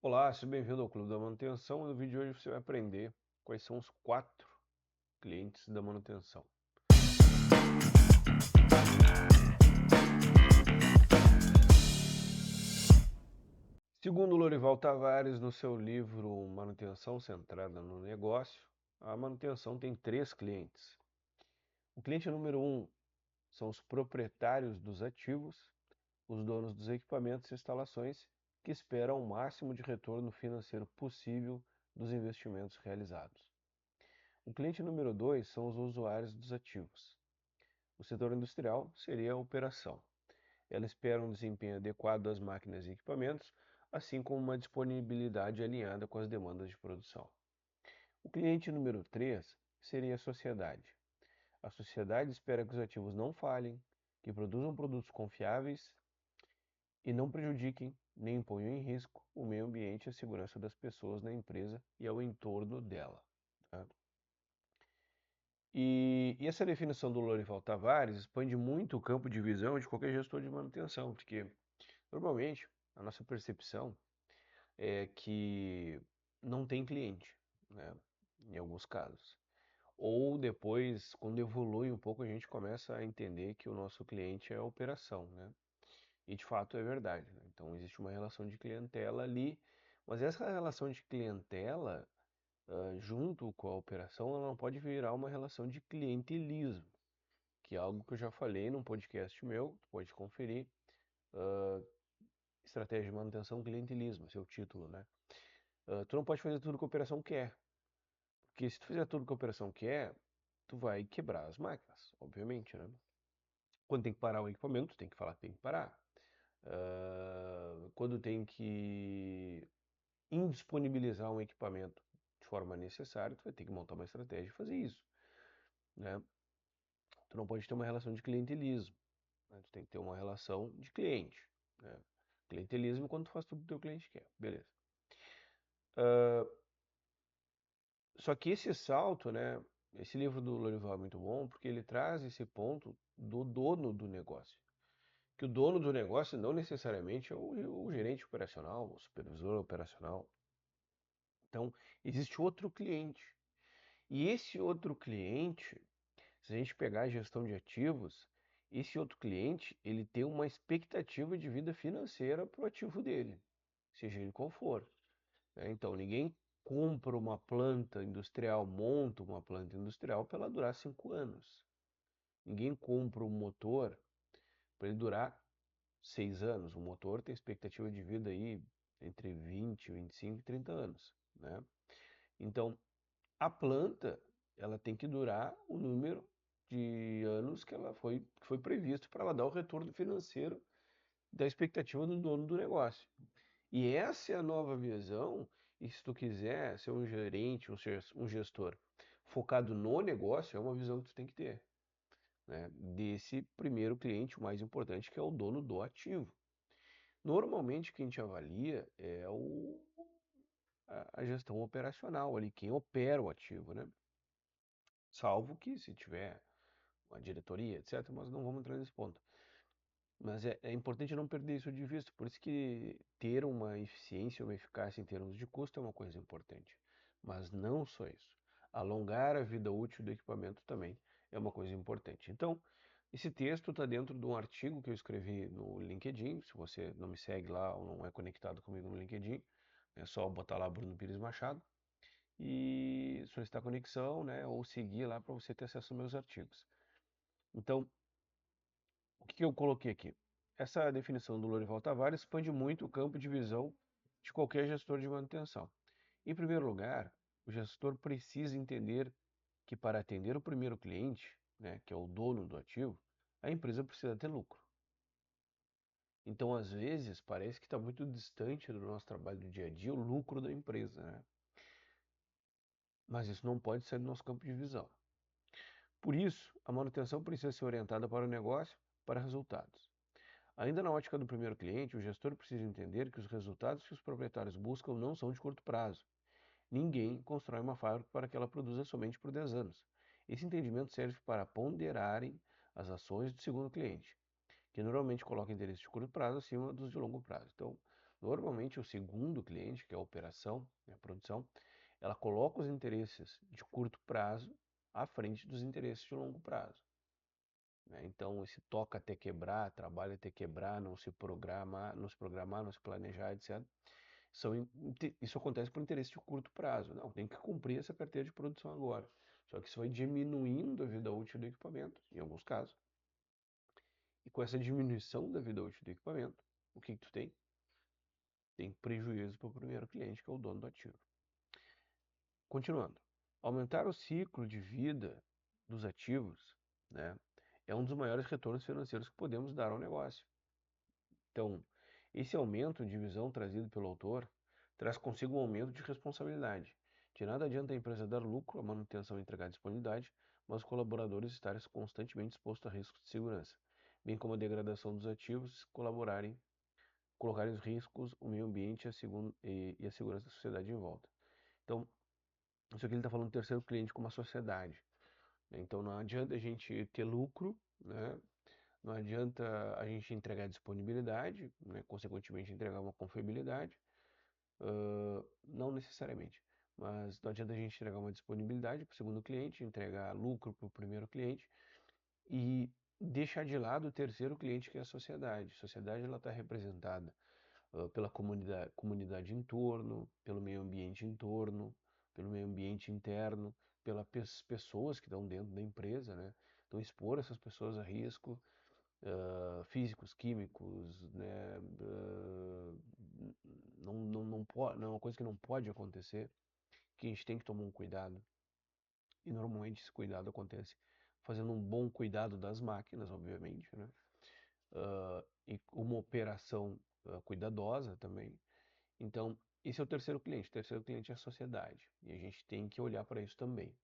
Olá, seja bem-vindo ao Clube da Manutenção. No vídeo de hoje você vai aprender quais são os 4 clientes da manutenção. Segundo Lorival Tavares, no seu livro Manutenção Centrada no Negócio, a manutenção tem 3 clientes. O cliente número 1 são os proprietários dos ativos, os donos dos equipamentos e instalações que esperam o máximo de retorno financeiro possível dos investimentos realizados. O cliente número 2 são os usuários dos ativos. O setor industrial seria a operação. Ela espera um desempenho adequado das máquinas e equipamentos, assim como uma disponibilidade alinhada com as demandas de produção. O cliente número 3 seria a sociedade. A sociedade espera que os ativos não falhem, que produzam produtos confiáveis e não prejudiquem nem ponham em risco o meio ambiente e a segurança das pessoas na empresa e ao entorno dela. Tá? E essa definição do Lorival Tavares expande muito o campo de visão de qualquer gestor de manutenção, porque normalmente a nossa percepção é que não tem cliente, né, em alguns casos. Ou depois, quando evolui um pouco, a gente começa a entender que o nosso cliente é a operação, né? E de fato é verdade, né? Então existe uma relação de clientela ali, mas essa relação de clientela, junto com a operação, ela não pode virar uma relação de clientelismo, que é algo que eu já falei num podcast meu, tu pode conferir, Estratégia de Manutenção Clientelismo, esse é o título, né? Tu não pode fazer tudo que a operação quer, porque se tu fizer tudo que a operação quer, tu vai quebrar as máquinas, obviamente, né? Quando tem que parar o equipamento, tu tem que falar que tem que parar. Quando tem que indisponibilizar um equipamento de forma necessária, tu vai ter que montar uma estratégia e fazer isso, né? Tu não pode ter uma relação de clientelismo, né? Tu tem que ter uma relação de cliente, né? Clientelismo quando tu faz tudo que o teu cliente quer, beleza. Só que esse salto, né? Esse livro do Lorival é muito bom porque ele traz esse ponto do dono do negócio. Que o dono do negócio não necessariamente é o gerente operacional, o supervisor operacional. Então, existe outro cliente. E esse outro cliente, se a gente pegar a gestão de ativos, esse outro cliente, ele tem uma expectativa de vida financeira para o ativo dele, seja ele qual for, né? Então, ninguém compra uma planta industrial, monta uma planta industrial para ela durar 5 anos. Ninguém compra um motor para ele durar 6 anos. O motor tem expectativa de vida aí entre 20, 25 e 30 anos, né? Então, a planta, ela tem que durar o número de anos que foi previsto para ela dar o retorno financeiro da expectativa do dono do negócio. E essa é a nova visão, e se tu quiser ser um gerente, um gestor focado no negócio, é uma visão que tu tem que ter, né? Desse primeiro cliente, o mais importante, que é o dono do ativo. Normalmente, quem te avalia é a gestão operacional ali, quem opera o ativo, né? Salvo que se tiver uma diretoria, etc., mas não vamos entrar nesse ponto. Mas é importante não perder isso de vista, por isso que ter uma eficiência, uma eficácia em termos de custo é uma coisa importante. Mas não só isso. Alongar a vida útil do equipamento também é uma coisa importante. Então, esse texto está dentro de um artigo que eu escrevi no LinkedIn. Se você não me segue lá ou não é conectado comigo no LinkedIn, é só botar lá Bruno Pires Machado e solicitar conexão, né, ou seguir lá para você ter acesso aos meus artigos. Então, o que eu coloquei aqui? Essa definição do Lorival Tavares expande muito o campo de visão de qualquer gestor de manutenção. Em primeiro lugar, o gestor precisa entender que para atender o primeiro cliente, né, que é o dono do ativo, a empresa precisa ter lucro. Então, às vezes, parece que está muito distante do nosso trabalho do dia a dia o lucro da empresa, né? Mas isso não pode ser do nosso campo de visão. Por isso, a manutenção precisa ser orientada para o negócio, para resultados. Ainda na ótica do primeiro cliente, o gestor precisa entender que os resultados que os proprietários buscam não são de curto prazo. Ninguém constrói uma fábrica para que ela produza somente por 10 anos. Esse entendimento serve para ponderarem as ações do segundo cliente, que normalmente coloca interesses de curto prazo acima dos de longo prazo. Então, Normalmente, o segundo cliente, que é a operação, né, a produção, ela coloca os interesses de curto prazo à frente dos interesses de longo prazo, né? Então, esse toca até quebrar, trabalha até quebrar, não se planejar, etc. Isso acontece por interesse de curto prazo. Não, tem que cumprir essa carteira de produção agora. Só que isso vai diminuindo a vida útil do equipamento, em alguns casos. E com essa diminuição da vida útil do equipamento, o que que tu tem? Tem prejuízo para o primeiro cliente, que é o dono do ativo. Continuando. Aumentar o ciclo de vida dos ativos, né, é um dos maiores retornos financeiros que podemos dar ao negócio. Então, esse aumento de visão trazido pelo autor traz consigo um aumento de responsabilidade. De nada adianta a empresa dar lucro, a manutenção e entregar disponibilidade, mas os colaboradores estarem constantemente expostos a riscos de segurança, bem como a degradação dos ativos, colocarem os riscos, o meio ambiente e a segurança da sociedade em volta. Então, isso aqui ele está falando do terceiro cliente como a sociedade, né? Então, não adianta a gente ter lucro, né? Não adianta a gente entregar disponibilidade, né? Consequentemente entregar uma confiabilidade, não necessariamente, mas não adianta a gente entregar uma disponibilidade para o segundo cliente, entregar lucro para o primeiro cliente e deixar de lado o terceiro cliente, que é a sociedade. A sociedade ela está representada pela comunidade em torno, pelo meio ambiente em torno, pelo meio ambiente interno, pelas pessoas que estão dentro da empresa, né? Então expor essas pessoas a risco, físicos, químicos, né? Não é uma coisa que não pode acontecer, que a gente tem que tomar um cuidado. E normalmente esse cuidado acontece fazendo um bom cuidado das máquinas, obviamente, né? E uma operação cuidadosa também. Então, esse é o terceiro cliente. O terceiro cliente é a sociedade. E a gente tem que olhar para isso também.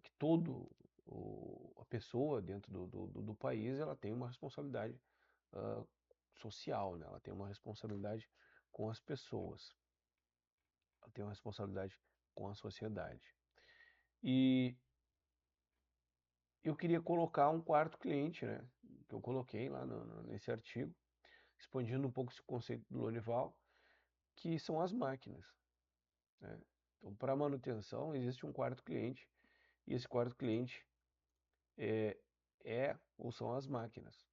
Que a pessoa dentro do país ela tem uma responsabilidade uh, social, né? Ela tem uma responsabilidade com as pessoas. Ela tem uma responsabilidade com a sociedade. E eu queria colocar um quarto cliente, né? Que eu coloquei lá nesse artigo, expandindo um pouco esse conceito do Lonival, que são as máquinas, né? Então, para manutenção, existe um quarto cliente, e esse quarto cliente é, é ou são as máquinas.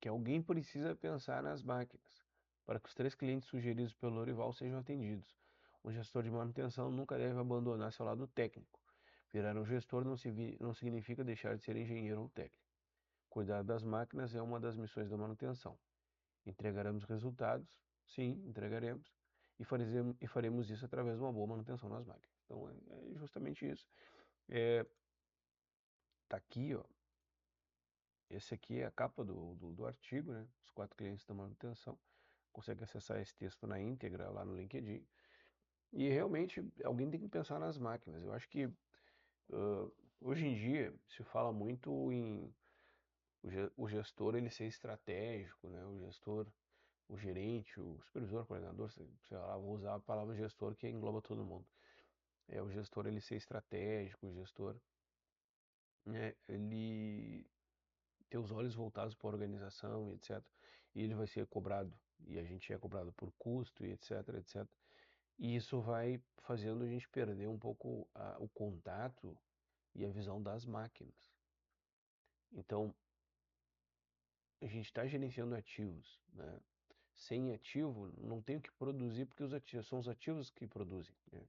Que alguém precisa pensar nas máquinas, para que os três clientes sugeridos pelo Lorival sejam atendidos. O gestor de manutenção nunca deve abandonar seu lado técnico. Virar um gestor não significa deixar de ser engenheiro ou técnico. Cuidar das máquinas é uma das missões da manutenção. Entregaremos resultados? Sim, entregaremos. E faremos isso através de uma boa manutenção nas máquinas. Então é justamente isso. Tá aqui, ó. Esse aqui é a capa do artigo, né? Os quatro clientes da manutenção. Consegue acessar esse texto na íntegra lá no LinkedIn. E realmente alguém tem que pensar nas máquinas. Eu acho que hoje em dia se fala muito em o gestor ele ser estratégico, né? O gestor, o gerente, o supervisor, o coordenador, sei lá, vou usar a palavra gestor que engloba todo mundo. É o gestor ele ser estratégico, o gestor, né, ele ter os olhos voltados para a organização e etc. E ele vai ser cobrado, e a gente é cobrado por custo e etc, etc. E isso vai fazendo a gente perder um pouco o contato e a visão das máquinas. Então, a gente está gerenciando ativos, né? Sem ativo, não tem o que produzir, porque são os ativos que produzem, né?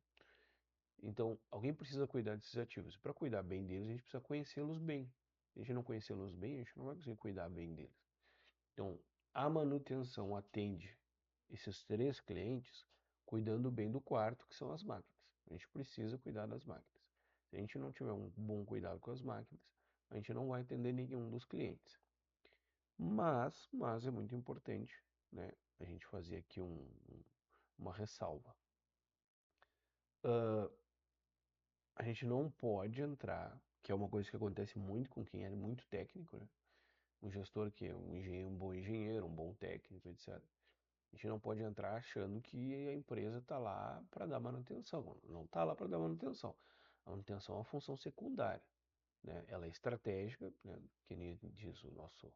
Então, alguém precisa cuidar desses ativos. Para cuidar bem deles, a gente precisa conhecê-los bem. Se a gente não conhecê-los bem, a gente não vai conseguir cuidar bem deles. Então, a manutenção atende esses três clientes cuidando bem do quarto, que são as máquinas. A gente precisa cuidar das máquinas. Se a gente não tiver um bom cuidado com as máquinas, a gente não vai atender nenhum dos clientes. Mas é muito importante, né, a gente fazer aqui uma ressalva. A gente não pode entrar, que é uma coisa que acontece muito com quem é muito técnico, né? Um gestor que é um engenheiro, um bom engenheiro, um bom técnico, etc. A gente não pode entrar achando que a empresa está lá para dar manutenção. Não está lá para dar manutenção. A manutenção é uma função secundária, né? Ela é estratégica, né? Que nem diz o nosso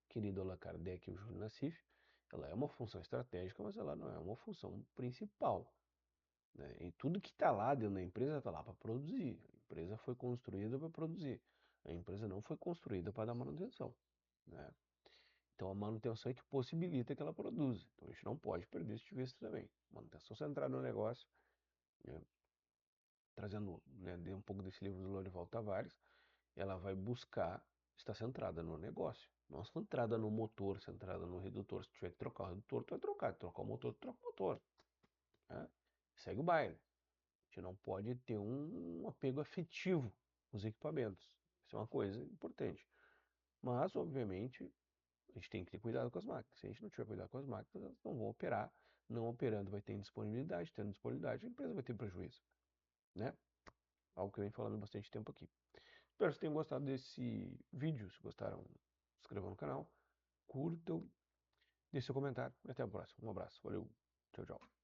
querido Allan Kardec e o Júlio Nassif, Ela é uma função estratégica, mas ela não é uma função principal, né? E tudo que está lá dentro da empresa está lá para produzir. A empresa foi construída para produzir. A empresa não foi construída para dar manutenção, né? Então a manutenção é que possibilita que ela produza. Então a gente não pode perder isso de vista também. Manutenção centrada no negócio, né? Trazendo, né, um pouco desse livro do Lorival Tavares, ela vai buscar estar centrada no negócio. Não centrada no motor, centrada no redutor. Se tiver que trocar o redutor, tu vai trocar. Trocar o motor, tu troca o motor, né? Segue o baile. A gente não pode ter um apego afetivo com os equipamentos. Isso é uma coisa importante. Mas, obviamente, a gente tem que ter cuidado com as máquinas. Se a gente não tiver cuidado com as máquinas, elas não vão operar. Não operando vai ter indisponibilidade. Tendo disponibilidade, a empresa vai ter prejuízo, né? Algo que eu venho falando há bastante tempo aqui. Espero que vocês tenham gostado desse vídeo. Se gostaram, se inscrevam no canal, curtam, deixe seu comentário. E até a próxima. Um abraço. Valeu. Tchau, tchau.